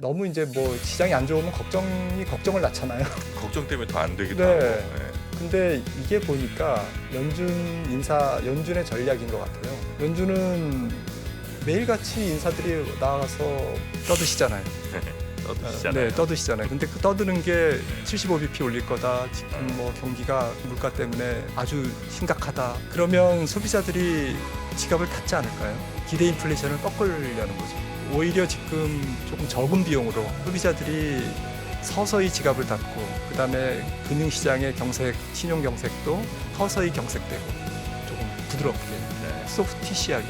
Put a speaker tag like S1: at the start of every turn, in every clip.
S1: 너무 이제 뭐 시장이 안 좋으면 걱정을 낳잖아요.
S2: 걱정 때문에 더 안 되기도
S1: 네.
S2: 하고. 네.
S1: 근데 이게 보니까 연준의 전략인 것 같아요. 연준은 매일같이 인사들이 나와서 떠드시잖아요.
S2: 떠드시잖아요.
S1: 네, 떠드시잖아요. 근데 그 떠드는 게 75bp 올릴 거다. 지금 뭐 경기가 물가 때문에 아주 심각하다. 그러면 소비자들이 지갑을 닫지 않을까요? 기대 인플레이션을 꺾으려는 거죠. 오히려 지금 조금 적은 비용으로 소비자들이 서서히 지갑을 닫고 그다음에 금융시장의 신용 경색도 서서히 경색되고 조금 부드럽게 소프티시하게.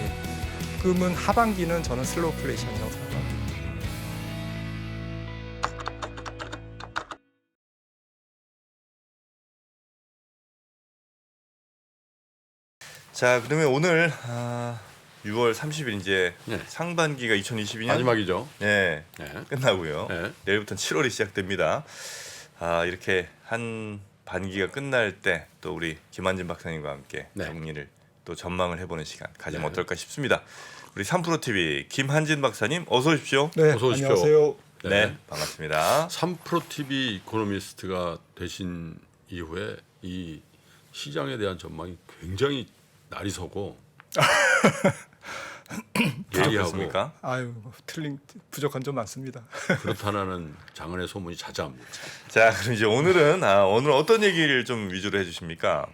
S1: 그러면 하반기는 저는 슬로우 플레이션이라고 생각합니다.
S2: 자, 그러면 오늘 6월 30일 이제
S3: 네.
S2: 상반기가 2022년
S3: 마지막이죠.
S2: 네,
S3: 네.
S2: 끝나고요.
S3: 네.
S2: 내일부터는 7월이 시작됩니다. 이렇게 한 반기가 끝날 때 또 우리 김한진 박사님과 함께
S3: 네.
S2: 정리를 또 전망을 해보는 시간 가지면
S3: 네.
S2: 어떨까 싶습니다. 우리 3프로TV 김한진 박사님 어서 오십시오.
S1: 네,
S3: 어서 오십시오.
S1: 안녕하세요.
S2: 네, 반갑습니다.
S3: 3프로TV 이코노미스트가 되신 이후에 이 시장에 대한 전망이 굉장히 날이 서고 예리하고
S2: 그렇습니까?
S1: 아유, 부족한 점 많습니다.
S3: 그렇다는 장안의 소문이 자자합니다.
S2: 자, 그럼 이제 오늘은 오늘 어떤 얘기를 좀 위주로 해주십니까?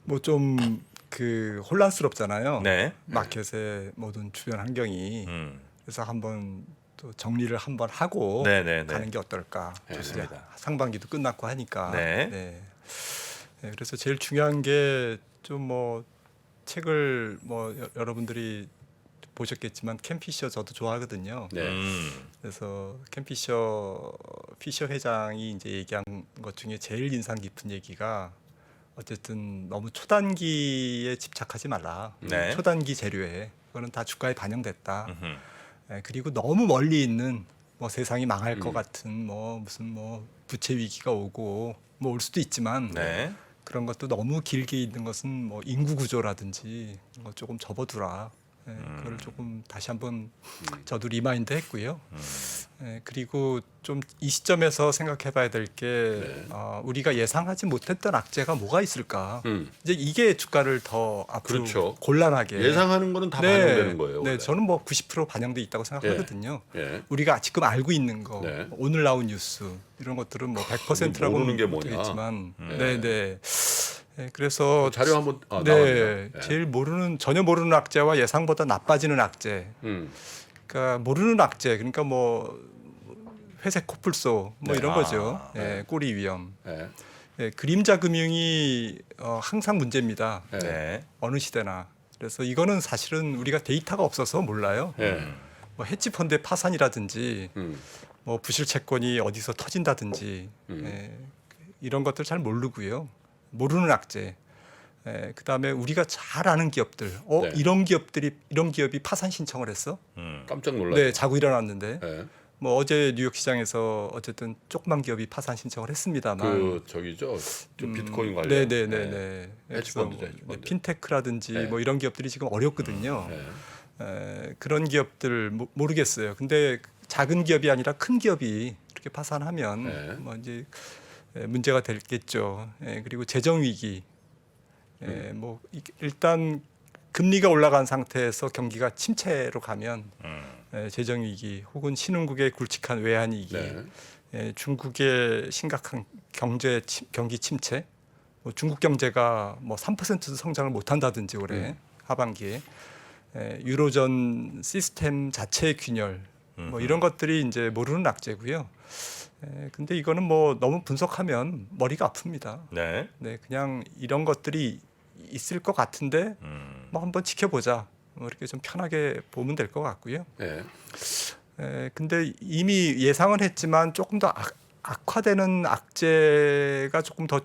S1: 뭐 좀 그 혼란스럽잖아요.
S2: 네.
S1: 마켓의 모든 주변 환경이.
S2: 음,
S1: 그래서 한번 또 정리를 한번 하고
S2: 네네네.
S1: 가는 게 어떨까.
S3: 네,
S2: 좋습니다.
S1: 이제 상반기도 끝났고 하니까.
S2: 네.
S1: 네, 그래서 제일 중요한 게 좀 뭐 책을 뭐 여러분들이 보셨겠지만 캠 피셔 저도 좋아하거든요.
S3: 네.
S1: 그래서 캠 피셔 회장이 이제 얘기한 것 중에 제일 인상 깊은 얘기가 어쨌든 너무 초단기에 집착하지 말라.
S2: 네.
S1: 초단기 재료에 그거는 다 주가에 반영됐다.
S2: 음흠.
S1: 그리고 너무 멀리 있는 뭐 세상이 망할 것
S3: 음.
S1: 같은 뭐 무슨 뭐 부채 위기가 오고 뭐 올 수도 있지만
S2: 네.
S1: 그런 것도 너무 길게 있는 것은 뭐 인구 구조라든지 뭐 조금 접어두라. 그걸 조금 다시 한번 저도 리마인드 했고요. 그리고 좀 이 시점에서 생각해봐야 될 게
S3: 네.
S1: 우리가 예상하지 못했던 악재가 뭐가 있을까.
S3: 음.
S1: 이제 이게 주가를 더 앞으로
S3: 그렇죠.
S1: 곤란하게
S3: 예상하는 거는 다 반영되는 거예요.
S1: 네,
S3: 원래.
S1: 저는 뭐 90% 반영돼 있다고 생각하거든요.
S3: 예.
S1: 우리가 지금 알고 있는 거,
S3: 네.
S1: 오늘 나온 뉴스 이런 것들은 뭐 100%라고
S3: 모르는 게 뭐냐.
S1: 모르겠지만,
S3: 네.
S1: 네. 그래서
S3: 자료 한번
S1: 네,
S3: 나옵니다. 예.
S1: 제일 전혀 모르는 악재와 예상보다 나빠지는 악재. 그러니까 모르는 악재, 그러니까 뭐 회색 코뿔소 뭐
S3: 네.
S1: 이런 거죠.
S3: 네.
S1: 꼬리 위험.
S3: 예.
S1: 그림자 금융이 항상 문제입니다.
S3: 예.
S2: 네.
S1: 어느 시대나. 그래서 이거는 사실은 우리가 데이터가 없어서 몰라요.
S3: 예.
S1: 뭐 헤지 펀드의 파산이라든지
S3: 음.
S1: 뭐 부실 채권이 어디서 터진다든지 이런 것들 잘 모르고요. 모르는 악재. 그다음에 우리가 잘 아는 기업들.
S3: 네.
S1: 이런 기업이 파산 신청을 했어?
S3: 깜짝 놀랐어요.
S1: 네, 자고 일어났는데.
S3: 예.
S1: 뭐 어제 뉴욕 시장에서 어쨌든 조그만 기업이 파산 신청을 했습니다만.
S3: 그 저기죠. 좀 비트코인 관련.
S1: 네네네네.
S3: 헤지펀드죠, 헤지펀드.
S1: 핀테크라든지
S3: 네.
S1: 뭐 이런 기업들이 지금 어렵거든요.
S3: 예.
S1: 그런 기업들 모르겠어요. 근데 작은 기업이 아니라 큰 기업이 이렇게 파산하면
S3: 네.
S1: 뭐 이제 문제가 되겠죠. 그리고 재정 위기. 뭐 일단 금리가 올라간 상태에서 경기가 침체로 가면 재정 위기 혹은 신흥국의 굵직한 외환 위기,
S3: 네.
S1: 중국의 심각한 경기 침체, 뭐 중국 경제가 뭐 3%도 성장을 못한다든지 올해 하반기에 유로존 시스템 자체의 균열, 뭐 이런 것들이 이제 모르는 악재고요. 근데 이거는 뭐 너무 분석하면 머리가 아픕니다.
S2: 네.
S1: 네, 그냥 이런 것들이 있을 것 같은데 뭐 한번 지켜보자. 뭐 이렇게 좀 편하게 보면 될 것 같고요.
S3: 예.
S1: 근데 이미 예상은 했지만 조금 더 악화되는 악재가 조금 더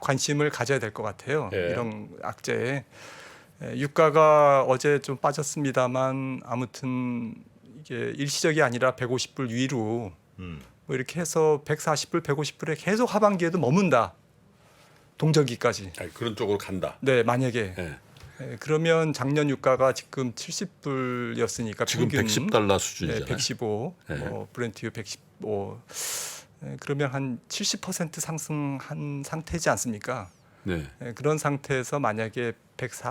S1: 관심을 가져야 될 것 같아요.
S3: 예.
S1: 이런 악재에 유가가 어제 좀 빠졌습니다만 아무튼 이게 일시적이 아니라 150불 위로 뭐 이렇게 해서 140불, 150불에 계속 하반기에도 머문다. 동절기까지.
S3: 아니, 그런 쪽으로 간다.
S1: 네, 만약에.
S3: 예.
S1: 그러면 작년 유가가 지금 70불이었으니까
S3: 지금
S1: 평균
S3: 110달러 수준이잖아요.
S1: 115,
S3: 네.
S1: 브렌트유 115. 그러면 한 70% 상승한 상태지 않습니까?
S3: 네.
S1: 그런 상태에서 만약에 140,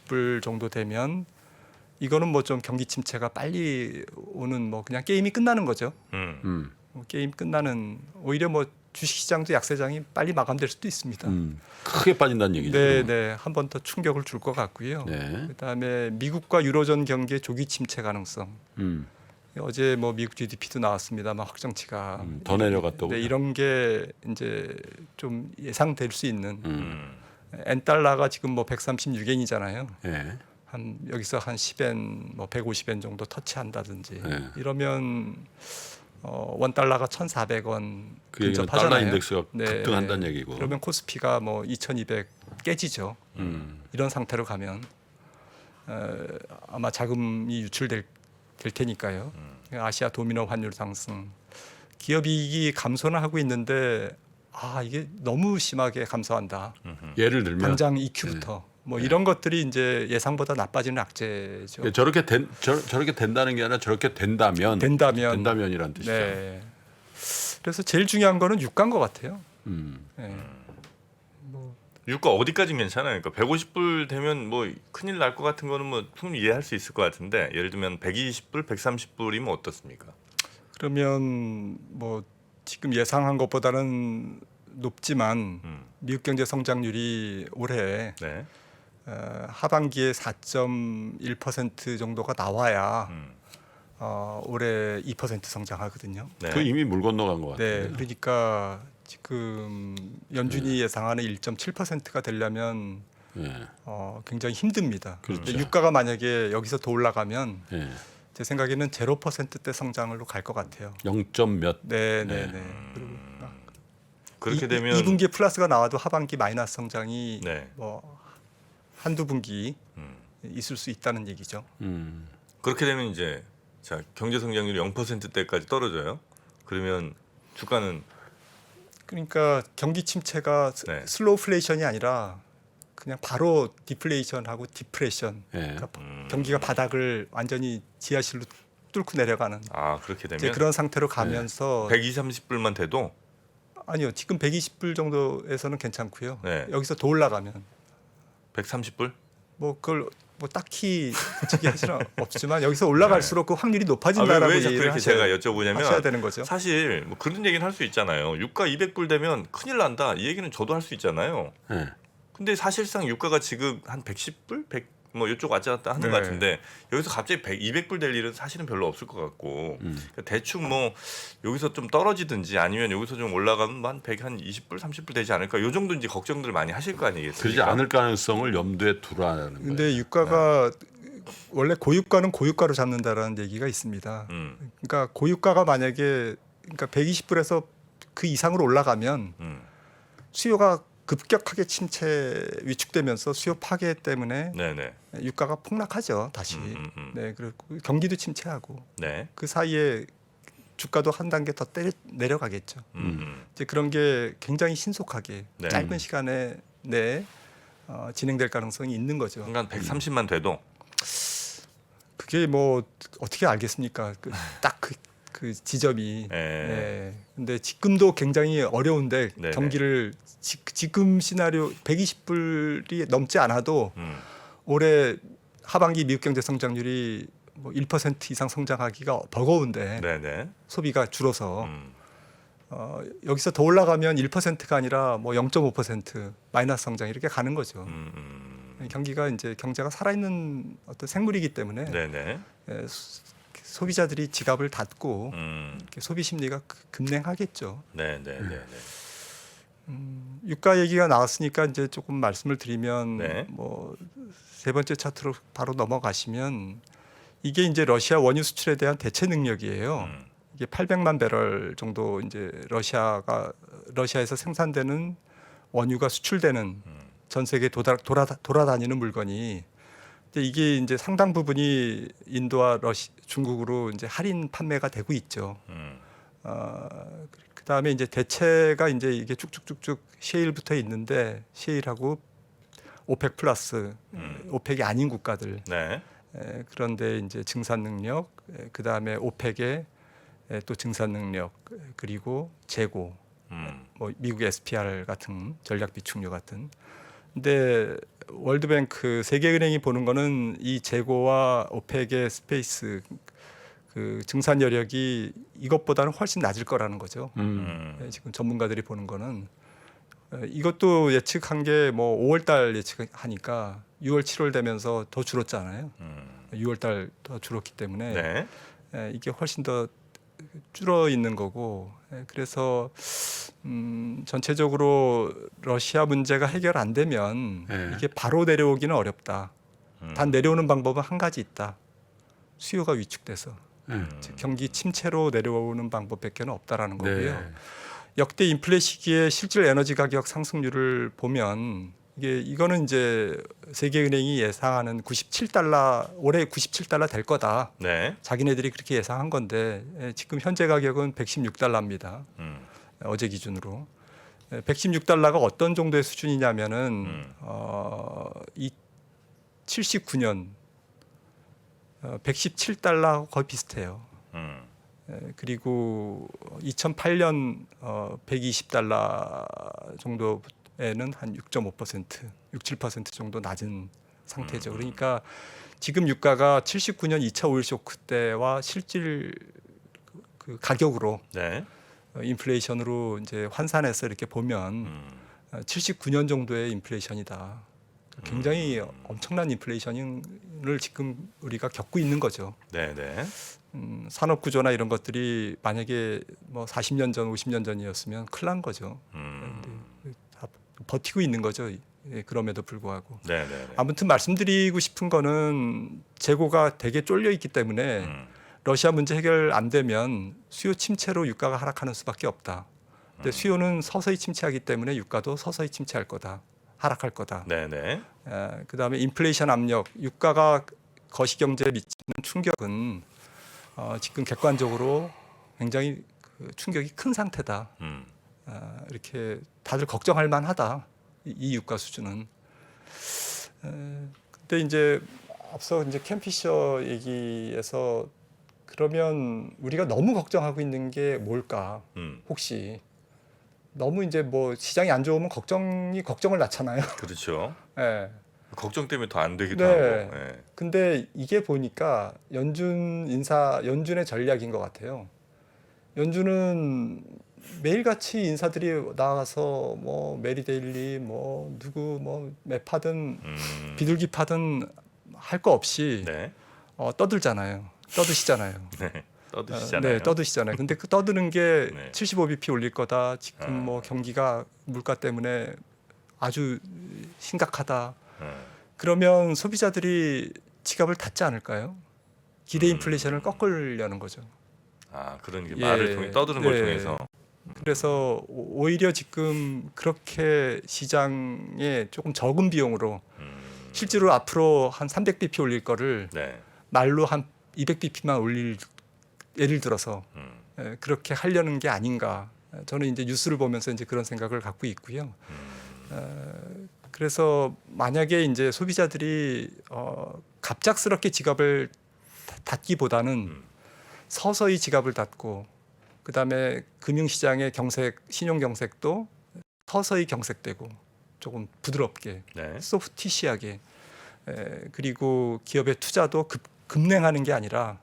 S1: 50불 정도 되면 이거는 뭐 좀 경기 침체가 빨리 오는 뭐 그냥 게임이 끝나는 거죠. 게임 끝나는 오히려 뭐 주식시장도 약세장이 빨리 마감될 수도 있습니다.
S3: 크게 빠진다는 얘기죠.
S1: 네, 네, 한 번 더 충격을 줄 것 같고요.
S3: 네.
S1: 그다음에 미국과 유로존 경기의 조기 침체 가능성. 어제 뭐 미국 GDP도 나왔습니다만 확정치가
S3: 더 내려갔다고.
S1: 네, 이런 게 이제 좀 예상될 수 있는. 엔 달러가 지금 뭐 136엔이잖아요.
S3: 네.
S1: 한 여기서 한 10엔 뭐 150엔 정도 터치한다든지
S3: 네.
S1: 이러면 원 달러가 1,400원
S3: 그 얘기는
S1: 근접하잖아요.
S3: 달러 인덱스가
S1: 네.
S3: 급등한다는 얘기고.
S1: 그러면 코스피가 뭐 2,200 깨지죠. 이런 상태로 가면 아마 자금이 유출될 테니까요. 아시아 도미노 환율 상승, 기업 이익이 감소는 하고 있는데 이게 너무 심하게 감소한다.
S3: 예를 들면
S1: 당장 EQ부터 뭐 이런 것들이 이제 예상보다 나빠지는 악재죠.
S3: 저렇게 된다는 게 아니라 저렇게 된다면이란 뜻이죠.
S1: 네. 그래서 제일 중요한 거는 유가인 것 같아요. 네.
S2: 유가 어디까지 괜찮아요? 그러니까 150불 되면 뭐 큰일 날 것 같은 거는 뭐 충분히 이해할 수 있을 것 같은데 예를 들면 120불, 130불이면 어떻습니까?
S1: 그러면 뭐 지금 예상한 것보다는 높지만 미국 경제 성장률이 올해
S2: 네.
S1: 하반기에 4.1% 정도가 나와야 올해 2% 성장하거든요.
S2: 네.
S3: 그 이미 물 건너간 것 같아요.
S1: 네, 그러니까 지금 연준이 예상하는 1.7%가 되려면
S3: 네.
S1: 굉장히 힘듭니다.
S3: 그렇죠.
S1: 근데 유가가 만약에 여기서 더 올라가면
S3: 네.
S1: 제 생각에는 0%대 성장으로 갈 것 같아요.
S3: 0점 몇.
S1: 네, 네, 네. 그리고
S2: 그렇게 되면
S1: 2분기에 플러스가 나와도 하반기 마이너스 성장이
S2: 네.
S1: 뭐 한두 분기 있을 수 있다는 얘기죠.
S2: 그렇게 되면 이제 자 경제 성장률이 0%대까지 떨어져요. 그러면 주가는
S1: 그러니까 경기 침체가
S2: 네.
S1: 슬로우 플레이션이 아니라 그냥 바로 디플레이션하고 디프레션.
S3: 네.
S1: 그러니까 경기가 바닥을 완전히 지하실로 뚫고 내려가는
S2: 그렇게
S1: 이제
S2: 되면
S1: 그런 상태로 가면서
S2: 120, 30불만 돼도
S1: 아니요 지금 120불 정도에서는 괜찮고요.
S2: 네.
S1: 여기서 더 올라가면
S2: 130불?
S1: 뭐 그걸 뭐 딱히 저기 할 수는 없지만 여기서 올라갈수록 그 확률이 높아진다라고
S2: 왜 자꾸
S1: 얘기를
S2: 이렇게 제가 여쭤보냐면
S1: 하셔야 되는 거죠.
S2: 사실 뭐 그런 얘기는 할 수 있잖아요. 유가 200불 되면 큰일 난다. 이 얘기는 저도 할 수 있잖아요.
S3: 네.
S2: 근데 사실상 유가가 지금 한 110불? 100 뭐 이쪽 왔다 갔다 하는
S1: 네.
S2: 것 같은데 여기서 갑자기 200불 될 일은 사실은 별로 없을 것 같고 그러니까 대충 뭐 여기서 좀 떨어지든지 아니면 여기서 좀 올라가면 한 20불, 30불 되지 않을까 요 정도 이제 걱정들 많이 하실 거 아니겠습니까?
S3: 그러지 않을 가능성을 염두에 두라는 거예요.
S1: 근데 유가가 원래 고유가는 고유가로 잡는다라는 얘기가 있습니다. 그러니까 고유가가 만약에 그러니까 120불에서 그 이상으로 올라가면 수요가 급격하게 위축되면서 수요 파괴 때문에
S2: 네네.
S1: 유가가 폭락하죠 다시. 네, 그리고 경기도 침체하고
S2: 네.
S1: 그 사이에 주가도 한 단계 더 내려가겠죠. 이제 그런 게 굉장히 신속하게
S2: 네.
S1: 짧은 시간에 내에 진행될 가능성이 있는 거죠.
S2: 그러니까 130만 돼도
S1: 그게 뭐 어떻게 알겠습니까? 딱 그 지점이.
S2: 예.
S1: 네. 근데 지금도 굉장히 어려운데
S2: 네네.
S1: 경기를 지금 시나리오 120불이 넘지 않아도
S2: 음.
S1: 올해 하반기 미국 경제 성장률이 뭐 1% 이상 성장하기가 버거운데
S2: 네네.
S1: 소비가 줄어서 여기서 더 올라가면 1%가 아니라 뭐 0.5% 마이너스 성장 이렇게 가는 거죠. 경기가 이제 경제가 살아있는 어떤 생물이기 때문에
S2: 네네.
S1: 소비자들이 지갑을 닫고 이렇게 소비 심리가 급냉하겠죠.
S2: 네네네.
S1: 유가 얘기가 나왔으니까 이제 조금 말씀을 드리면
S2: 네.
S1: 뭐 세 번째 차트로 바로 넘어가시면 이게 이제 러시아 원유 수출에 대한 대체 능력이에요. 이게 800만 배럴 정도 이제 러시아에서 생산되는 원유가 수출되는 전 세계 돌아다니는 물건이 이게 이제 상당 부분이 인도와 중국으로 이제 할인 판매가 되고 있죠. 그다음에 이제 대체가 이제 이게 쭉쭉쭉쭉 셰일부터 있는데 셰일하고 오펙 플러스, 오펙이 아닌 국가들.
S2: 네.
S1: 그런데 이제 증산 능력, 그 다음에 오펙의 또 증산 능력, 그리고 재고, 뭐 미국 SPR 같은 전략 비축료 같은. 근데 월드뱅크, 세계은행이 보는 거는 이 재고와 오펙의 스페이스 그 증산 여력이 이것보다는 훨씬 낮을 거라는 거죠. 지금 전문가들이 보는 거는 이것도 예측한 게 뭐 5월달 예측하니까 6월, 7월 되면서 더 줄었잖아요. 6월달 더 줄었기 때문에
S2: 네.
S1: 이게 훨씬 더 줄어 있는 거고, 그래서 전체적으로 러시아 문제가 해결 안 되면 이게 바로 내려오기는 어렵다. 단 내려오는 방법은 한 가지 있다. 수요가 위축돼서 즉 경기 침체로 내려오는 방법밖에는 없다라는 거고요.
S3: 네.
S1: 역대 인플레 시기에 실질 에너지 가격 상승률을 보면 이거는 이제 세계은행이 예상하는 97달러, 올해 97달러 될 거다.
S2: 네.
S1: 자기네들이 그렇게 예상한 건데 지금 현재 가격은 116달러입니다. 어제 기준으로 116달러가 어떤 정도의 수준이냐면은 이 79년 117달러하고 거의 비슷해요. 그리고 2008년 120달러 정도에는 한 6.5%, 6~7% 정도 낮은 상태죠. 그러니까 지금 유가가 79년 2차 오일 쇼크 때와 실질 그 가격으로
S2: 네.
S1: 인플레이션으로 이제 환산해서 이렇게 보면 79년 정도의 인플레이션이다. 굉장히 엄청난 인플레이션을 지금 우리가 겪고 있는 거죠.
S2: 네, 네.
S1: 산업 구조나 이런 것들이 만약에 뭐 40년 전, 50년 전이었으면 큰일 난 거죠. 다 버티고 있는 거죠. 그럼에도 불구하고.
S2: 네, 네.
S1: 아무튼 말씀드리고 싶은 거는 재고가 되게 쫄려 있기 때문에 러시아 문제 해결 안 되면 수요 침체로 유가가 하락하는 수밖에 없다. 근데 수요는 서서히 침체하기 때문에 유가도 서서히 침체할 거다. 하락할 거다.
S2: 네, 네.
S1: 그다음에 인플레이션 압력, 유가가 거시경제에 미치는 충격은 지금 객관적으로 굉장히 충격이 큰 상태다. 이렇게 다들 걱정할 만하다. 이 유가 수준은. 근데 이제 앞서 이제 캠피셔 얘기에서 그러면 우리가 너무 걱정하고 있는 게 뭘까? 혹시 너무 이제 뭐 시장이 안 좋으면 걱정을 낳잖아요.
S2: 그렇죠.
S1: 네.
S2: 걱정 때문에 더 안 되기도
S1: 네.
S2: 하고. 네.
S1: 근데 이게 보니까 연준의 전략인 것 같아요. 연준은 매일같이 인사들이 나와서 뭐 메리 데일리 뭐 누구 뭐 매파든 비둘기파든 할 거 없이
S2: 네.
S1: 떠드시잖아요.
S2: 네. 떠드시잖아요.
S1: 네, 떠드시잖아요. 근데 그 떠드는 게
S2: 네.
S1: 75bp 올릴 거다. 지금 뭐 경기가 물가 때문에 아주 심각하다. 그러면 소비자들이 지갑을 닫지 않을까요? 기대 인플레이션을 꺾으려는 거죠.
S2: 아, 그런 게 말을 통해 떠드는 걸 통해서.
S1: 그래서 오히려 지금 그렇게 시장에 조금 적은 비용으로 실제로 앞으로 한 300bp 올릴 거를
S2: 네.
S1: 말로 한 200bp만 올릴, 예를 들어서 그렇게 하려는 게 아닌가. 저는 이제 뉴스를 보면서 이제 그런 생각을 갖고 있고요. 그래서 만약에 이제 소비자들이 갑작스럽게 지갑을 닫기보다는 서서히 지갑을 닫고, 그다음에 금융시장의 신용 경색도 서서히 경색되고 조금 부드럽게,
S2: 네.
S1: 소프티시하게, 그리고 기업의 투자도 급냉하는 게 아니라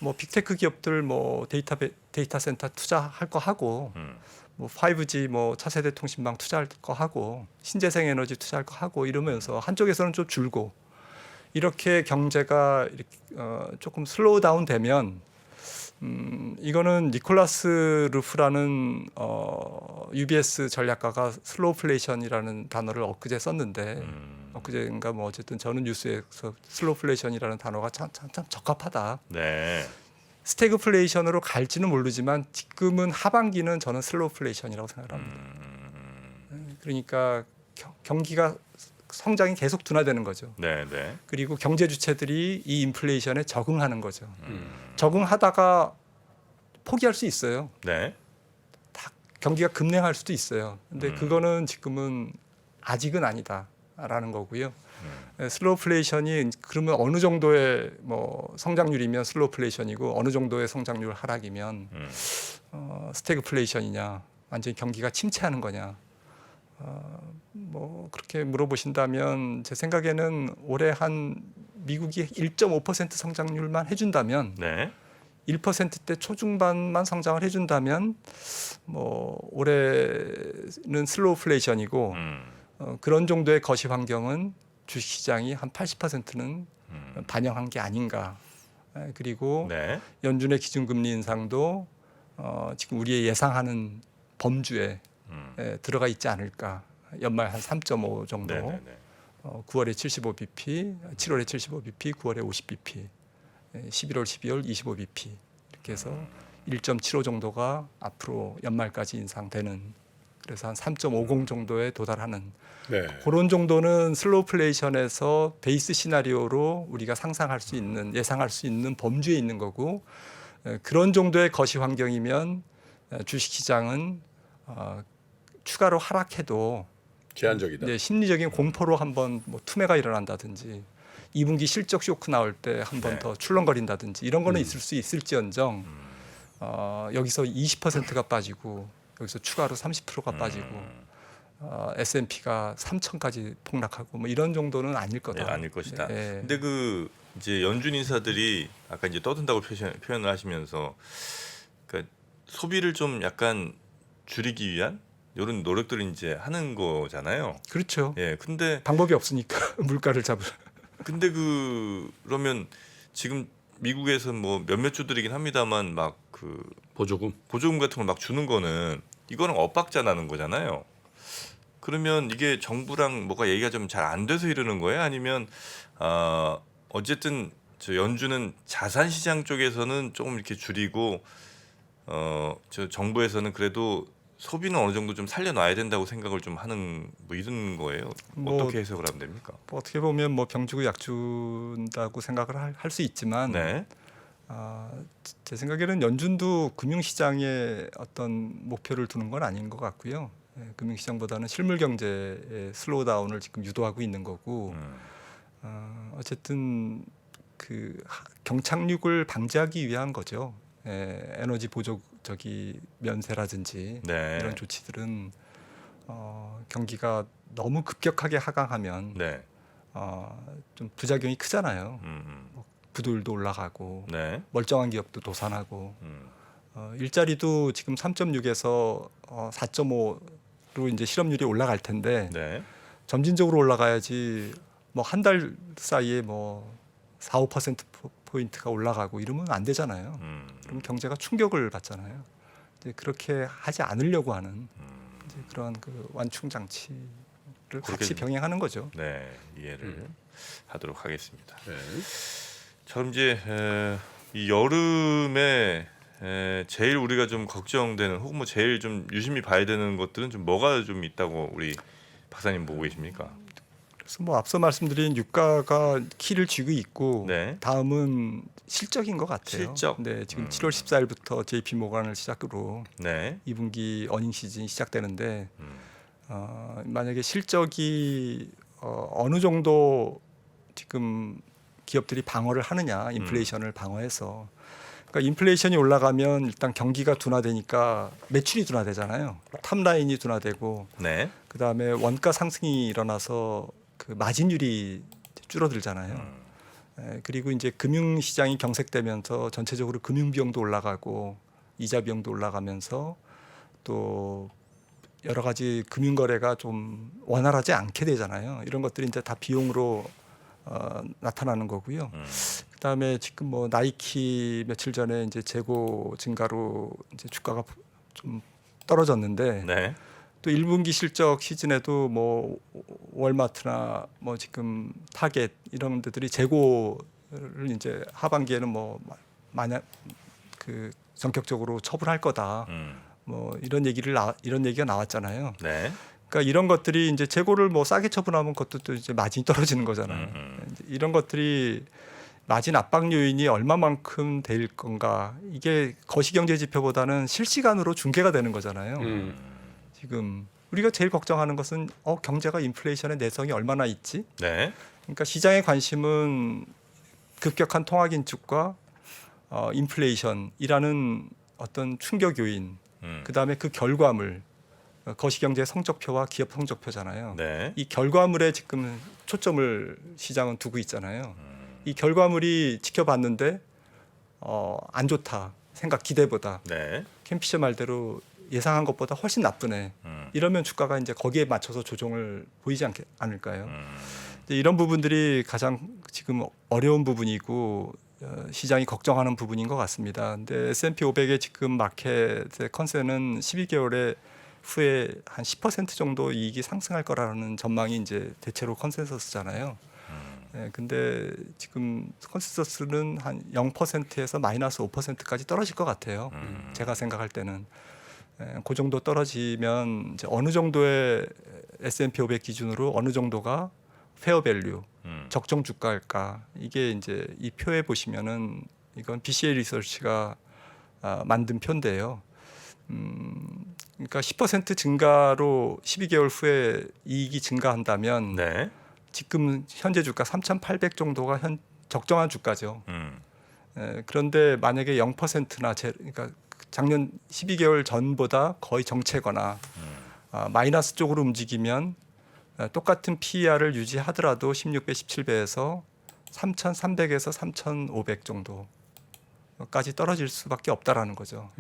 S1: 뭐 빅테크 기업들 뭐 데이터 센터 투자할 거 하고, 뭐 5G 뭐 차세대 통신망 투자할 거 하고, 신재생 에너지 투자할 거 하고 이러면서 한쪽에서는 좀 줄고, 이렇게 경제가 이렇게 조금 슬로우 다운 되면 이거는 니콜라스 루프라는 UBS 전략가가 슬로우플레이션이라는 단어를 엊그제 썼는데, 엊그제인가 뭐 어쨌든 저는 뉴스에서 슬로우플레이션이라는 단어가 참 적합하다.
S2: 네.
S1: 스태그플레이션으로 갈지는 모르지만 지금은 하반기는 저는 슬로우플레이션이라고 생각합니다. 그러니까 경기가 성장이 계속 둔화되는 거죠.
S2: 네, 네.
S1: 그리고 경제 주체들이 이 인플레이션에 적응하는 거죠. 적응하다가 포기할 수 있어요.
S2: 네.
S1: 경기가 급냉할 수도 있어요. 근데 그거는 지금은 아직은 아니다. 있다라는 거고요. 슬로우플레이션이 그러면 어느 정도의 뭐 성장률이면 슬로우플레이션이고 어느 정도의 성장률 하락이면 스태그플레이션이냐, 완전히 경기가 침체하는 거냐. 뭐 그렇게 물어보신다면 제 생각에는 올해 한 미국이 1.5% 성장률만 해준다면
S2: 네.
S1: 1%대 초중반만 성장을 해준다면 뭐 올해는 슬로우플레이션이고 그런 정도의 거시 환경은 주식시장이 한 80%는 반영한 게 아닌가. 그리고
S2: 네.
S1: 연준의 기준금리 인상도 지금 우리의 예상하는 범주에 들어가 있지 않을까. 연말 한 3.5 정도.
S2: 네네네.
S1: 9월에 75bp, 7월에 75bp, 9월에 50bp, 11월, 12월 25bp 이렇게 해서 1.75 정도가 앞으로 연말까지 인상되는, 그래서 한 3.50 정도에 도달하는
S3: 네.
S1: 그런 정도는 슬로우플레이션에서 베이스 시나리오로 우리가 상상할 수 있는, 예상할 수 있는 범주에 있는 거고, 그런 정도의 거시 환경이면 주식시장은 추가로 하락해도
S3: 제한적이다.
S1: 이제 심리적인 공포로 한번 뭐 투매가 일어난다든지 2분기 실적 쇼크 나올 때 한 번 더 출렁거린다든지 이런 거는 있을 수 있을지언정 여기서 20%가 빠지고 여기서 추가로 30%가 빠지고 S&P가 3천까지 폭락하고 뭐 이런 정도는 아닐 거다.
S2: 네, 아닐 것이다.
S1: 네.
S2: 근데 그 이제 연준 인사들이 아까 이제 떠든다고 표현을 하시면서 그러니까 소비를 좀 약간 줄이기 위한 이런 노력들을 이제 하는 거잖아요.
S1: 그렇죠.
S2: 예. 근데
S1: 방법이 없으니까 물가를 잡으라.
S2: 근데 그러면 지금 미국에서 뭐 몇몇 주들이긴 합니다만 막 그 보조금 같은 걸 막 주는 거는 이거는 엇박자 나는 거잖아요. 그러면 이게 정부랑 뭐가 얘기가 좀 잘 안 돼서 이러는 거예요? 아니면 어쨌든 저 연준은 자산 시장 쪽에서는 조금 이렇게 줄이고 저 정부에서는 그래도 소비는 어느 정도 좀 살려놔야 된다고 생각을 좀 하는 뭐 이런 거예요.
S1: 뭐
S2: 어떻게 해석을 하면 됩니까?
S1: 뭐 어떻게 보면 뭐 병주고 약준다고 생각을 할 수 있지만
S2: 네.
S1: 제 생각에는 연준도 금융시장에 어떤 목표를 두는 건 아닌 것 같고요. 금융시장보다는 실물 경제의 슬로우다운을 지금 유도하고 있는 거고, 어쨌든 그 경착륙을 방지하기 위한 거죠. 에너지 보조적이 면세라든지
S2: 네.
S1: 이런 조치들은 경기가 너무 급격하게 하강하면
S2: 네.
S1: 좀 부작용이 크잖아요.
S2: 음.
S1: 부도율도 올라가고
S2: 네.
S1: 멀쩡한 기업도 도산하고 일자리도 지금 3.6에서 4.5로 이제 실업률이 올라갈 텐데
S2: 네.
S1: 점진적으로 올라가야지 뭐 한 달 사이에 뭐 4, 5% 포인트가 올라가고 이러면 안 되잖아요. 그럼 경제가 충격을 받잖아요. 이제 그렇게 하지 않으려고 하는 이제 그런 그 완충 장치를 같이 병행하는 거죠.
S2: 네. 이해를 하도록 하겠습니다.
S3: 네.
S2: 자, 그럼 이제 이 여름에 제일 우리가 좀 걱정되는 혹은 뭐 제일 좀 유심히 봐야 되는 것들은 좀 뭐가 좀 있다고 우리 박사님 보고 계십니까?
S1: 그래서 뭐 앞서 말씀드린 유가가 키를 쥐고 있고
S2: 네.
S1: 다음은 실적인 것 같아요.
S2: 실적?
S1: 네, 지금 7월 14일부터 JP 모건을 시작으로
S2: 네.
S1: 2분기 어닝 시즌이 시작되는데 만약에 실적이 어느 정도 지금 기업들이 방어를 하느냐, 인플레이션을 방어해서. 그러니까 인플레이션이 올라가면 일단 경기가 둔화되니까 매출이 둔화되잖아요. 탑라인이 둔화되고
S2: 네.
S1: 그다음에 원가 상승이 일어나서 그 마진율이 줄어들잖아요. 그리고 이제 금융 시장이 경색되면서 전체적으로 금융 비용도 올라가고 이자 비용도 올라가면서 또 여러 가지 금융 거래가 좀 원활하지 않게 되잖아요. 이런 것들이 이제 다 비용으로 나타나는 거고요. 그다음에 지금 뭐 나이키 며칠 전에 이제 재고 증가로 이제 주가가 좀 떨어졌는데
S2: 네.
S1: 또 1분기 실적 시즌에도 뭐 월마트나 뭐 지금 타겟 이런 데들이 재고를 이제 하반기에는 뭐 만약 그 전격적으로 처분할 거다. 뭐 이런 얘기가 나왔잖아요.
S2: 네.
S1: 그러니까 이런 것들이 이제 재고를 뭐 싸게 처분하면 그것도 또 이제 마진이 떨어지는 거잖아요. 이제 이런 것들이 마진 압박 요인이 얼마만큼 될 건가, 이게 거시경제 지표보다는 실시간으로 중계가 되는 거잖아요. 지금 우리가 제일 걱정하는 것은 경제가 인플레이션의 내성이 얼마나 있지?
S2: 네.
S1: 그러니까 시장의 관심은 급격한 통화 긴축과 인플레이션이라는 어떤 충격 요인, 그다음에 그 결과물, 거시경제 성적표와 기업 성적표잖아요.
S2: 네.
S1: 이 결과물에 지금 초점을 시장은 두고 있잖아요. 이 결과물이 지켜봤는데 안 좋다 생각 기대보다
S2: 네.
S1: 캠피셔 말대로 예상한 것보다 훨씬 나쁘네. 이러면 주가가 이제 거기에 맞춰서 조정을 보이지 않을까요? 이제 이런 부분들이 가장 지금 어려운 부분이고 시장이 걱정하는 부분인 것 같습니다. 근데 S&P 500의 지금 마켓의 컨센은 12개월에 후에 한 10% 정도 이익이 상승할 거라는 전망이 이제 대체로 컨센서스잖아요. 근데 지금 컨센서스는 한 0%에서 마이너스 5%까지 떨어질 것 같아요. 제가 생각할 때는 그 정도 떨어지면 이제 어느 정도의 S&P 500 기준으로 어느 정도가 페어밸류 적정 주가일까, 이게 이제 이 표에 보시면은 이건 BCA 리서치가 만든 표인데요. 그러니까 10% 증가로 12개월 후에 이익이 증가한다면
S2: 네.
S1: 지금 현재 주가 3,800 정도가 적정한 주가죠. 그런데 만약에 0%나 그러니까 작년 12개월 전보다 거의 정체거나 마이너스 쪽으로 움직이면 똑같은 PER을 유지하더라도 16배, 17배에서 3,300에서 3,500 정도까지 떨어질 수밖에 없다라는 거죠.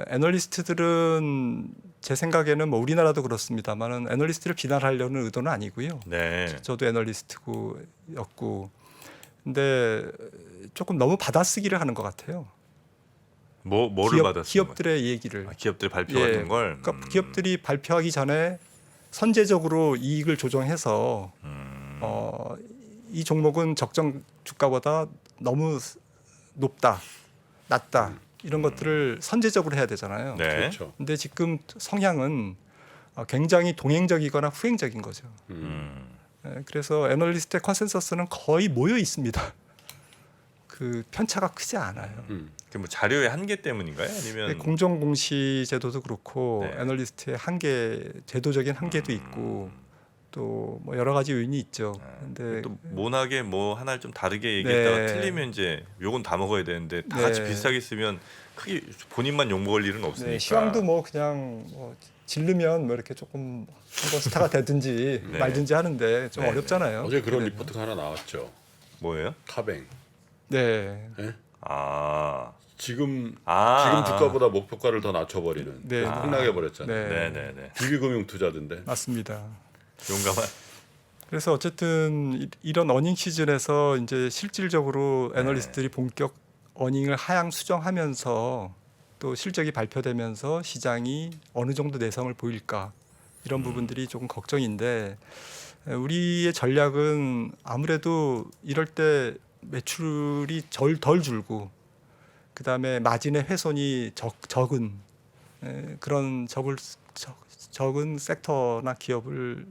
S1: 애널리스트들은 제 생각에는 뭐 우리나라도 그렇습니다만은 애널리스트를 비난하려는 의도는 아니고요.
S2: 네.
S1: 저도 애널리스트였고, 근데 조금 너무 받아쓰기를 하는 것 같아요.
S2: 뭐를 받았어요?
S1: 기업들의 얘기를.
S2: 기업들이 발표하는 걸.
S1: 그러니까 기업들이 발표하기 전에 선제적으로 이익을 조정해서 이 종목은 적정 주가보다 너무 높다, 낮다 이런 것들을 선제적으로 해야 되잖아요.
S2: 네.
S3: 그렇죠.
S1: 근데 지금 성향은 굉장히 동행적이거나 후행적인 거죠. 그래서 애널리스트의 컨센서스는 거의 모여 있습니다. 그 편차가 크지 않아요.
S2: 뭐 자료의 한계 때문인가요? 아니면
S1: 공정 공시 제도도 그렇고
S2: 네.
S1: 애널리스트의 한계, 제도적인 한계도 있고 또 뭐 여러 가지 요인이 있죠. 근데
S2: 또 모나게 뭐 하나를 좀 다르게 얘기했다가
S1: 네.
S2: 틀리면 이제 욕은 다 먹어야 되는데 다 같이
S1: 네.
S2: 비슷하게 쓰면 크게 본인만 욕 먹을 일은 없으니까.
S1: 시황도 뭐 그냥 질르면 뭐 이렇게 조금 한번 스타가 되든지
S2: 네.
S1: 말든지 하는데 좀
S2: 네.
S1: 어렵잖아요.
S3: 어제 그런
S1: 네.
S3: 리포트가 하나 나왔죠.
S2: 뭐예요?
S3: 카뱅.
S1: 네.
S3: 예?
S2: 아.
S3: 지금
S2: 아.
S3: 주가보다 목표가를 더 낮춰버리는.
S1: 네.
S3: 폭락해 버렸잖아요.
S1: 네.
S2: 네네네.
S3: DB금융 투자던데.
S1: 맞습니다.
S2: 용감한.
S1: 그래서 어쨌든 이런 어닝 시즌에서 이제 실질적으로 애널리스트들이 본격 어닝을 하향 수정하면서 또 실적이 발표되면서 시장이 어느 정도 내성을 보일까, 이런 부분들이 조금 걱정인데, 우리의 전략은 아무래도 이럴 때 매출이 덜 줄고 그다음에 마진의 훼손이 적은 그런 적은 섹터나 기업을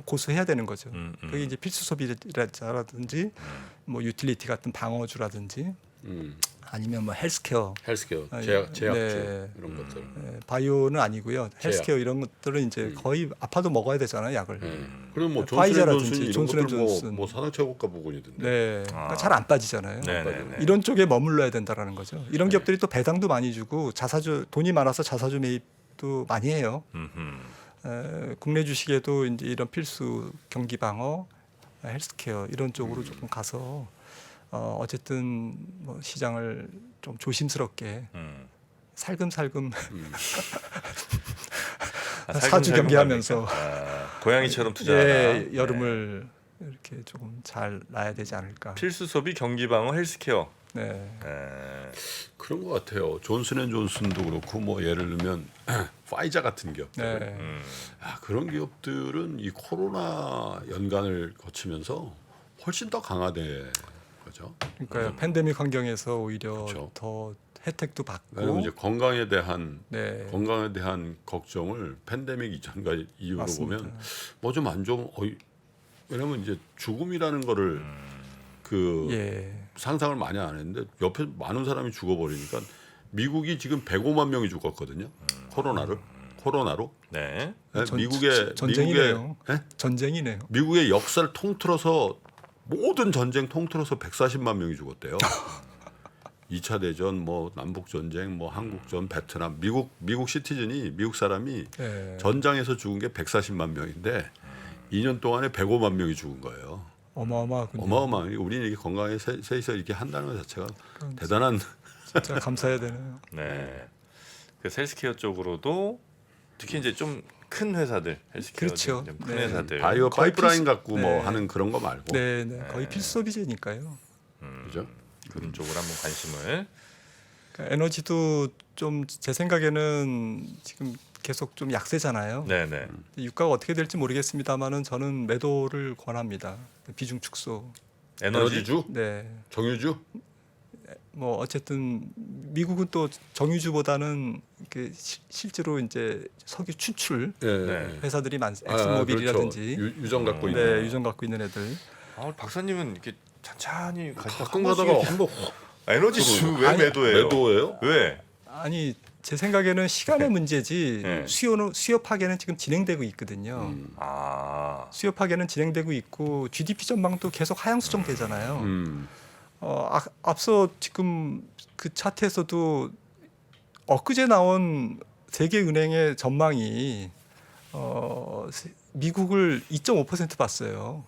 S1: 고수해야 되는 거죠. 그게 이제 필수 소비자라든지 뭐 유틸리티 같은 방어주라든지 아니면 뭐 헬스케어,
S3: 제약주
S1: 네.
S3: 이런 것들.
S1: 바이오는 아니고요. 헬스케어 이런 것들은 이제 거의 아파도 먹어야 되잖아요, 약을.
S3: 그럼 뭐
S1: 파이자라든지
S3: 존슨앤존슨 이런
S1: 존슨앤존슨.
S3: 것들 뭐 산업 최고가 부분이던데.
S1: 네, 그러니까 잘 안 빠지잖아요.
S2: 네네네.
S1: 이런 쪽에 머물러야 된다라는 거죠. 이런 기업들이 또 배당도 많이 주고 자사주, 돈이 많아서 자사주 매입도 많이 해요. 국내 주식에도 이제 이런 필수 경기 방어, 헬스케어 이런 쪽으로 조금 가서 어쨌든 뭐 시장을 좀 조심스럽게 살금살금 사주 경기하면서
S2: 고양이처럼 투자하나.
S1: 예, 여름을 이렇게 조금 잘 놔야 되지 않을까.
S2: 필수 소비, 경기 방어, 헬스케어.
S1: 네.
S3: 그런 것 같아요. 존슨앤존슨도 그렇고 뭐 예를 들면 파이자 같은 기업들.
S1: 네.
S3: 그런 기업들은 이 코로나 연간을 거치면서 훨씬 더 강화된 거죠.
S1: 그러니까 팬데믹 환경에서 오히려
S3: 그렇죠.
S1: 더 혜택도
S3: 왜냐하면
S1: 받고.
S3: 이제 건강에 대한
S1: 네.
S3: 걱정을 팬데믹 이전과 이후로
S1: 맞습니다.
S3: 보면 뭐 좀 안 좋은. 왜냐하면 이제 죽음이라는 거를 그
S1: 예.
S3: 상상을 많이 안 했는데 옆에 많은 사람이 죽어버리니까 미국이 지금 105만 명이 죽었거든요. 코로나로.
S2: 네.
S3: 예,
S1: 전-
S3: 미국의
S1: 전쟁이네요.
S3: 예?
S1: 전쟁이네요.
S3: 미국의 역사를 통틀어서 모든 전쟁 통틀어서 140만 명이 죽었대요. 2차 대전, 뭐 남북 전쟁, 뭐 한국전, 베트남, 미국 시티즌이 미국 사람이
S1: 네.
S3: 전장에서 죽은 게 140만 명인데 2년 동안에 105만 명이 죽은 거예요.
S1: 어마어마하군요.
S3: 어마어마하게 우리는 이게 건강에 세 있어 이렇게 한다는 것 자체가 대단한.
S1: 진짜 감사해야 되네요.
S2: 네. 그 헬스케어 쪽으로도 특히 이제 좀 큰 회사들, 헬스케어
S1: 그렇죠.
S2: 좀 큰
S1: 네.
S2: 회사들.
S3: 바이오
S1: 거의
S3: 파이프라인
S1: 필수-
S3: 갖고 뭐
S1: 네.
S3: 하는 그런 거 말고.
S1: 네, 네. 거의 필수 소비재니까요.
S3: 그죠?
S2: 그런 쪽으로 한번 관심을.
S1: 그러니까 에너지도 좀 제 생각에는 지금 계속 좀 약세잖아요.
S2: 네네.
S1: 유가가 어떻게 될지 모르겠습니다만은 저는 매도를 권합니다. 비중 축소.
S2: 에너지.
S3: 에너지주,
S1: 네.
S3: 정유주.
S1: 뭐 어쨌든 미국은 또 정유주보다는 실제로 이제 석유 추출
S3: 예.
S2: 네.
S1: 회사들이
S3: 아,
S1: 엑슨모빌이라든지
S3: 그렇죠. 유정 갖고 있는.
S1: 네, 유전 갖고 있는 애들.
S2: 아, 우리 박사님은 이렇게 찬찬히
S3: 가끔 가다가 한번
S2: 에너지주 왜
S1: 아니,
S2: 매도해요?
S3: 매도예요?
S2: 왜?
S1: 아니 제 생각에는 시간의 문제지
S2: 네.
S1: 수요 파괴는 지금 진행되고 있거든요.
S2: 아.
S1: 수요 파괴는 진행되고 있고 GDP 전망도 계속 하향 수정되잖아요. 앞서 지금 그 차트에서도 엊그제 나온 세계은행의 전망이 미국을 2.5% 봤어요.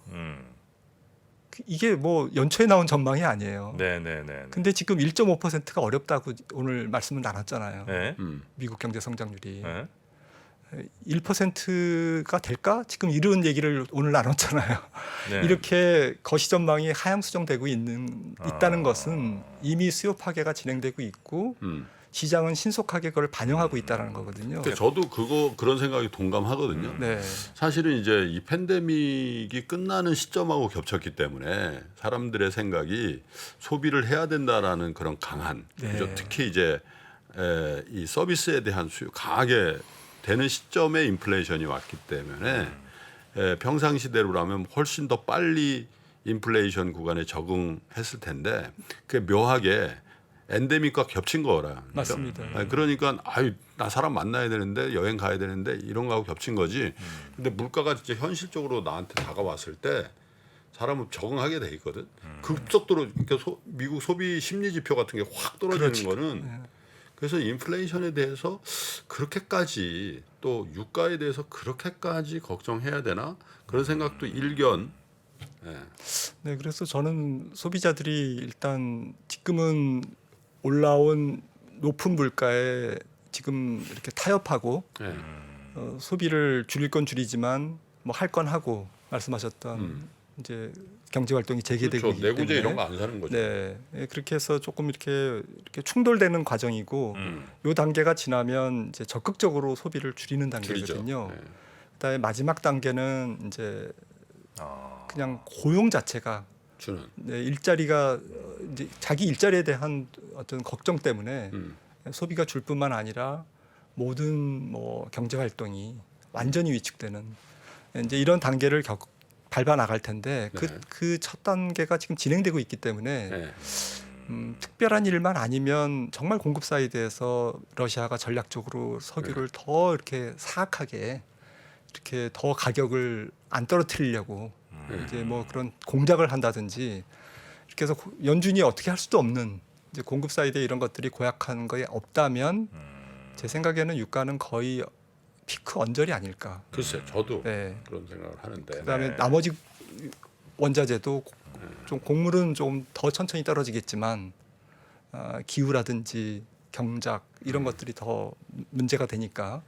S1: 이게 뭐 연초에 나온 전망이 아니에요.
S2: 네네네.
S1: 근데 지금 1.5%가 어렵다고 오늘 말씀을 나눴잖아요.
S2: 네.
S1: 미국 경제 성장률이
S2: 네.
S1: 1%가 될까? 지금 이런 얘기를 오늘 나눴잖아요.
S2: 네.
S1: 이렇게 거시 전망이 하향 수정되고 있다는 것은 이미 수요 파괴가 진행되고 있고 시장은 신속하게 그걸 반영하고 있다는 거거든요.
S3: 그러니까 저도 그런 생각이 동감하거든요.
S1: 네,
S3: 사실은 이제 이 팬데믹이 끝나는 시점하고 겹쳤기 때문에 사람들의 생각이 소비를 해야 된다라는 그런 강한,
S1: 네.
S3: 그죠? 특히 이제 이 서비스에 대한 수요 강하게 되는 시점에 인플레이션이 왔기 때문에 평상시대로라면 훨씬 더 빨리 인플레이션 구간에 적응했을 텐데 그게 묘하게 엔데믹과 겹친 거라.
S1: 맞습니다.
S3: 그러니까 나 사람 만나야 되는데 여행 가야 되는데 이런 거하고 겹친 거지. 근데 물가가 진짜 현실적으로 나한테 다가왔을 때 사람은 적응하게 돼 있거든. 급속도로 그러니까 미국 소비 심리 지표 같은 게 확 떨어지는
S1: 그렇지.
S3: 거는 그래서 인플레이션에 대해서 그렇게까지 또 유가에 대해서 그렇게까지 걱정해야 되나 그런 생각도 일견.
S1: 네, 그래서 저는 소비자들이 일단 지금은 올라온 높은 물가에 지금 이렇게 타협하고
S3: 예.
S1: 소비를 줄일 건 줄이지만 뭐 할 건 하고 말씀하셨던 이제 경제 활동이 재개되고
S3: 그렇죠.
S1: 있기
S3: 내구재
S1: 때문에
S3: 이런 거 안 사는 거죠.
S1: 네, 그렇게 해서 조금 이렇게 충돌되는 과정이고 요 단계가 지나면 이제 적극적으로 소비를 줄이는 단계거든요.
S3: 네.
S1: 그다음에 마지막 단계는 이제
S2: 아.
S1: 그냥 고용 자체가
S3: 주는.
S1: 네, 일자리가 이제 자기 일자리에 대한 어떤 걱정 때문에 소비가 줄 뿐만 아니라 모든 뭐 경제 활동이 완전히 위축되는 이제 이런 단계를 밟아 나갈 텐데
S3: 네.
S1: 그 첫 단계가 지금 진행되고 있기 때문에
S3: 네.
S1: 특별한 일만 아니면 정말 공급 사이드에서 러시아가 전략적으로 석유를 더 이렇게 사악하게 이렇게 더 가격을 안 떨어뜨리려고 이제 뭐 그런 공작을 한다든지 이렇게 해서 연준이 어떻게 할 수도 없는 이제 공급 사이드에 이런 것들이 고약한 거에 없다면 제 생각에는 유가는 거의 피크 언저리 아닐까.
S3: 글쎄, 저도
S1: 네.
S3: 그런 생각을 하는데.
S1: 그다음에 나머지 원자재도 좀 곡물은 좀 더 천천히 떨어지겠지만 기후라든지 경작 이런 것들이 더 문제가 되니까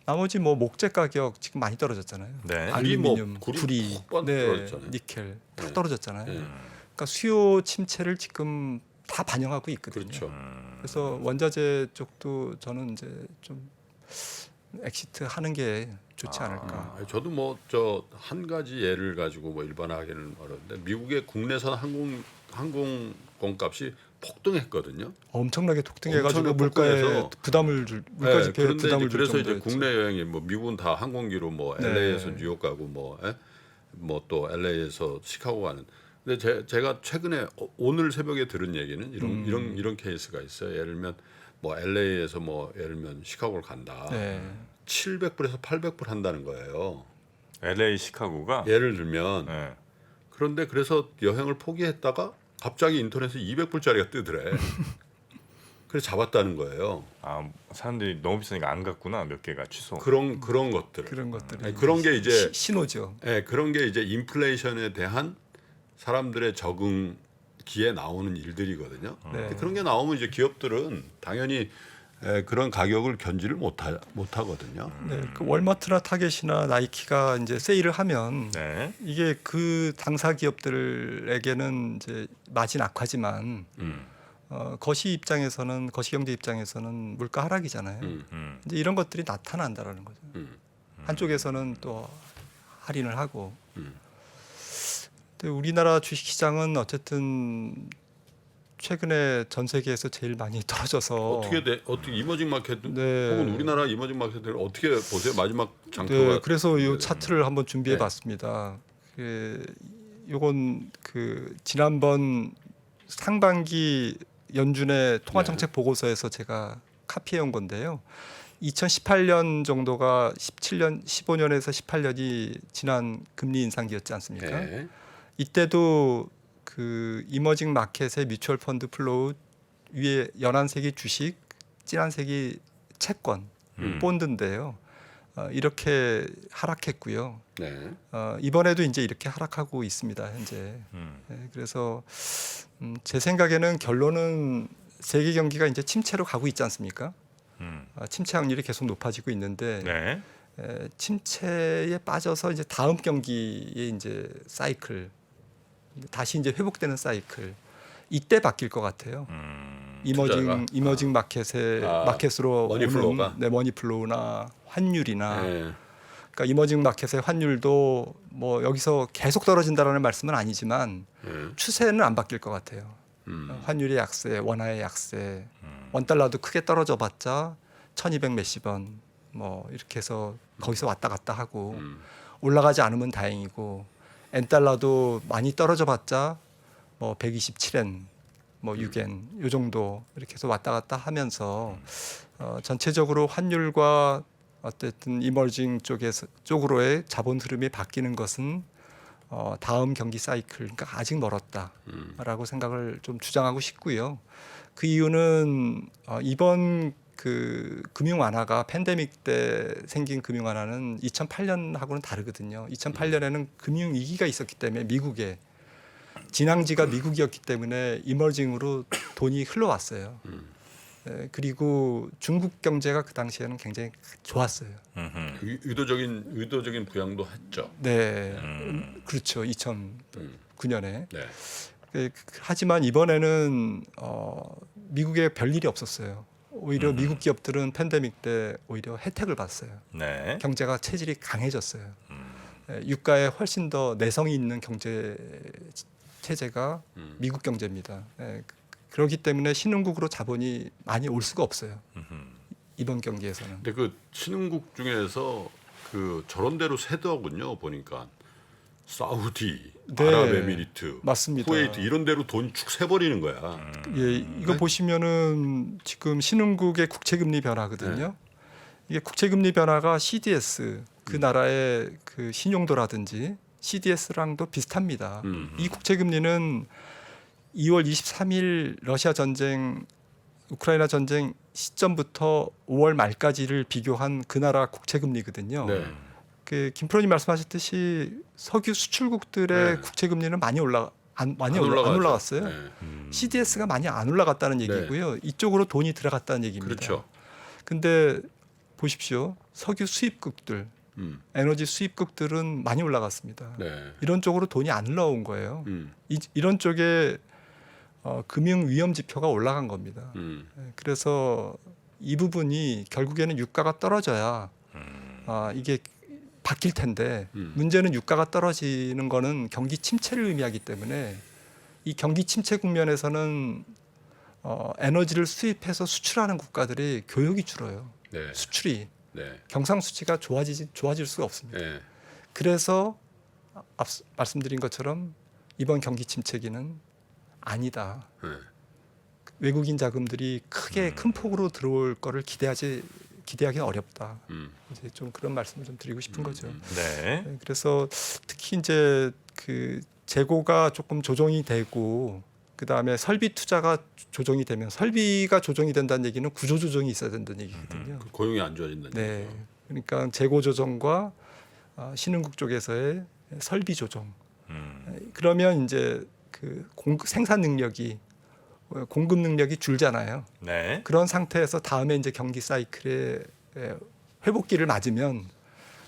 S1: 나머지 뭐 목재 가격 지금 많이 떨어졌잖아요.
S2: 네.
S1: 알루미늄,
S3: 구리
S1: 구리,
S3: 푹 떨어졌잖아요.
S1: 니켈 다
S3: 네.
S1: 떨어졌잖아요.
S3: 네.
S1: 그러니까 수요 침체를 지금 다 반영하고 있거든요.
S3: 그렇죠.
S1: 그래서 원자재 쪽도 저는 이제 좀 엑시트 하는 게 좋지 않을까.
S3: 저도 뭐 저 한 가지 예를 가지고 뭐 일반화하기는 어려운데 미국의 국내선 항공권값이 폭등했거든요.
S1: 엄청나게 독등해가지고
S3: 엄청나게
S1: 물가에
S3: 폭등해서
S1: 부담을 줄 물가에
S3: 그런데
S1: 부담을
S3: 이제
S1: 줄
S3: 그래서 이제
S1: 정도였죠.
S3: 국내 여행이 뭐 미국은 다 항공기로 뭐
S1: 네.
S3: LA에서 뉴욕 가고 뭐 또 LA에서 시카고 가는. 근데 제가 최근에 오늘 새벽에 들은 얘기는 이런 케이스가 있어요. 예를 들면 뭐 LA에서 뭐 예를 들면 시카고를 간다.
S1: 네.
S3: 700불에서 800불 한다는 거예요.
S2: LA 시카고가
S3: 예를 들면
S2: 네.
S3: 그런데 그래서 여행을 포기했다가 갑자기 인터넷에 200불짜리가 뜨더래. 그래서 잡았다는 거예요.
S2: 아 사람들이 너무 비싸니까 안 갔구나 몇 개가 취소.
S3: 그런 것들.
S1: 그런 것들이
S3: 아니, 그런 게 이제
S1: 신호죠.
S3: 예, 그런 게 이제 인플레이션에 대한 사람들의 적응기에 나오는 일들이거든요.
S1: 네.
S3: 근데 그런 게 나오면 이제 기업들은 당연히 그런 가격을 견지를 못 하거든요.
S1: 네, 그 월마트나 타겟이나 나이키가 이제 세일을 하면
S2: 네.
S1: 이게 그 당사 기업들에게는 이제 마진 악화지만 거시 경제 입장에서는 물가 하락이잖아요. 이제 이런 것들이 나타난다라는 거죠. 한쪽에서는 또 할인을 하고. 근데 우리나라 주식시장은 어쨌든 최근에 전 세계에서 제일 많이 떨어져서
S3: 어떻게 이머징 마켓
S1: 네.
S3: 혹은 우리나라 이머징 마켓을 어떻게 보세요? 마지막 장표가
S1: 네, 그래서 이 차트를 한번 준비해봤습니다. 요건 그 지난번 상반기 연준의 통화정책 보고서에서 제가 카피해온 건데요. 2018년 정도가 15년에서 18년이 지난 금리 인상기였지 않습니까?
S3: 네.
S1: 이때도 그 이머징 마켓의 뮤추얼 펀드 플로우 위에 연한색이 주식, 진한색이 채권, 본드인데요. 이렇게 하락했고요.
S3: 네.
S1: 이번에도 이제 이렇게 하락하고 있습니다. 현재. 네, 그래서 제 생각에는 결론은 세계 경기가 이제 침체로 가고 있지 않습니까? 침체 확률이 계속 높아지고 있는데
S2: 네.
S1: 침체에 빠져서 이제 다음 경기에 이제 사이클 다시 이제 회복되는 사이클 이때 바뀔 것 같아요. 이머징 마켓의 마켓으로
S3: 머니플로우가?
S1: 오는 네, 머니플로우나 환율이나
S3: 네.
S1: 그러니까 이머징 마켓의 환율도 뭐 여기서 계속 떨어진다라는 말씀은 아니지만 추세는 안 바뀔 것 같아요. 환율의 약세, 원화의 약세, 원달러도 크게 떨어져봤자 1,200 몇십 원 뭐 이렇게 해서 거기서 왔다 갔다 하고 올라가지 않으면 다행이고 엔달러도 많이 떨어져봤자 뭐 127엔, 뭐 6엔 요 정도 이렇게 해서 왔다 갔다 하면서 전체적으로 환율과 어쨌든 이머징 쪽으로의 자본 흐름이 바뀌는 것은 다음 경기 사이클, 그러니까 아직 멀었다라고 생각을 좀 주장하고 싶고요. 그 이유는 이번 그 금융 완화가 팬데믹 때 생긴 금융 완화는 2008년하고는 다르거든요. 2008년에는 금융 위기가 있었기 때문에 미국에 진앙지가 미국이었기 때문에 이머징으로 돈이 흘러왔어요. 그리고 중국 경제가 그 당시에는 굉장히 좋았어요.
S3: 의도적인 부양도 했죠.
S1: 네, 그렇죠. 2009년에.
S3: 네.
S1: 하지만 이번에는 미국에 별일이 없었어요. 오히려 미국 기업들은 팬데믹 때 오히려 혜택을 봤어요.
S2: 네.
S1: 경제가 체질이 강해졌어요. 유가에 훨씬 더 내성이 있는 경제 체제가 미국 경제입니다. 그렇기 때문에 신흥국으로 자본이 많이 올 수가 없어요. 이번 경기에서는.
S3: 근데 그 신흥국 중에서 그 저런 데로 세더군요. 보니까 사우디,
S1: 네,
S3: 아랍에미리트,
S1: 맞습니다.
S3: 쿠웨이트 이런 데로 돈 축 세버리는 거야.
S1: 예, 이거 보시면은 지금 신흥국의 국채금리 변화거든요. 이게 국채금리 변화가 CDS 그 나라의 그 신용도라든지 CDS랑도 비슷합니다. 이 국채금리는 2월 23일 러시아 전쟁, 우크라이나 전쟁 시점부터 5월 말까지를 비교한 그 나라 국채금리거든요.
S3: 네.
S1: 그 김프로님 말씀하셨듯이 석유 수출국들의
S3: 네.
S1: 국채금리는 많이 안
S3: 올라가죠.
S1: 올라갔어요.
S3: 네.
S1: CDS가 많이 안 올라갔다는 얘기고요. 이쪽으로 돈이 들어갔다는 얘기입니다.
S3: 그렇죠. 근데
S1: 보십시오. 석유 수입국들, 에너지 수입국들은 많이 올라갔습니다.
S3: 네.
S1: 이런 쪽으로 돈이 안 흘러온 거예요. 이런 쪽에 금융 위험 지표가 올라간 겁니다. 그래서 이 부분이 결국에는 유가가 떨어져야 이게 바뀔 텐데 문제는 유가가 떨어지는 거는 경기 침체를 의미하기 때문에 이 경기 침체 국면에서는 에너지를 수입해서 수출하는 국가들이 교역이 줄어요.
S3: 네.
S1: 수출이
S3: 네.
S1: 경상수지가 좋아질 수가 없습니다.
S3: 네.
S1: 그래서 앞서 말씀드린 것처럼 이번 경기 침체기는 아니다.
S3: 네.
S1: 외국인 자금들이 크게 큰 폭으로 들어올 거를 기대하기는 어렵다. 이제 좀 그런 말씀을 좀 드리고 싶은 거죠.
S2: 네.
S1: 네, 그래서 특히 이제 그 재고가 조금 조정이 되고 그 다음에 설비 투자가 조정이 되면 설비가 조정이 된다는 얘기는 구조 조정이 있어야 된다는 얘기거든요.
S3: 고용이 안 좋아진다는
S1: 네,
S3: 얘기죠.
S1: 그러니까 재고 조정과 신흥국 쪽에서의 설비 조정. 그러면 이제 그 생산 능력이 공급 능력이 줄잖아요.
S2: 네.
S1: 그런 상태에서 다음에 이제 경기 사이클에 회복기를 맞으면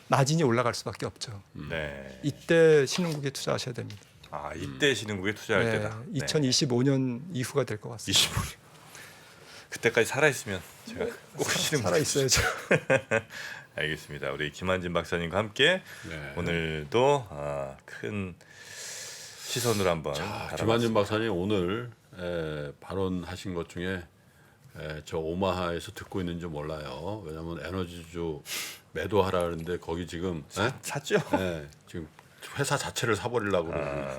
S1: 마진이 올라갈 수밖에 없죠.
S2: 네.
S1: 이때 신흥국에 투자하셔야 됩니다.
S2: 아, 이때 신흥국에 투자할
S1: 네,
S2: 때다.
S1: 2025년 이후가 될 것 같습니다.
S2: 25년. 그때까지 살아 있으면 제가 꼭 신흥국
S1: 살아 있어야죠.
S2: 알겠습니다. 우리 김한진 박사님과 함께
S3: 네.
S2: 오늘도 큰 시선으로 한번
S3: 김한진 박사님 오늘 발언하신 것 중에 저 오마하에서 듣고 있는지 몰라요. 왜냐하면 에너지주 매도하라는데 거기 지금
S2: 샀죠?
S3: 지금 회사 자체를 사버리려고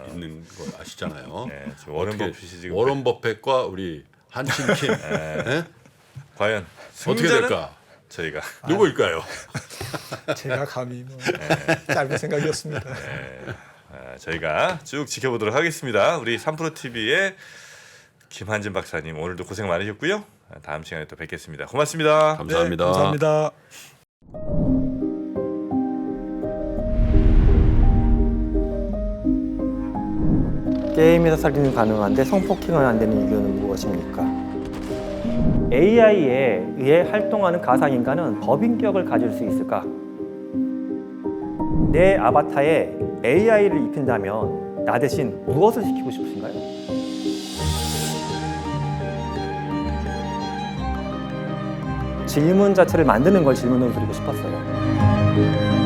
S3: 있는 거 아시잖아요.
S2: 네, 지금 워런
S3: 어떻게
S2: 버핏이 지금
S3: 워런 버핏과 우리 한친킴
S2: 과연
S3: 어떻게
S2: 승자는
S3: 될까?
S2: 저희가
S3: 누구일까요?
S1: 제가 감히 뭐 짧은 생각이었습니다.
S2: 저희가 쭉 지켜보도록 하겠습니다. 우리 3프로 TV의 김한진 박사님 오늘도 고생 많으셨고요. 다음 시간에 또 뵙겠습니다. 고맙습니다.
S3: 감사합니다.
S1: 네, 감사합니다.
S4: 게임에서 살인이 가능한데 성폭행은 안 되는 이유는 무엇입니까? AI에 의해 활동하는 가상인간은 법인격을 가질 수 있을까? 내 아바타에 AI를 입힌다면 나 대신 무엇을 시키고 싶으신가요? 질문 자체를 만드는 걸 질문으로 드리고 싶었어요.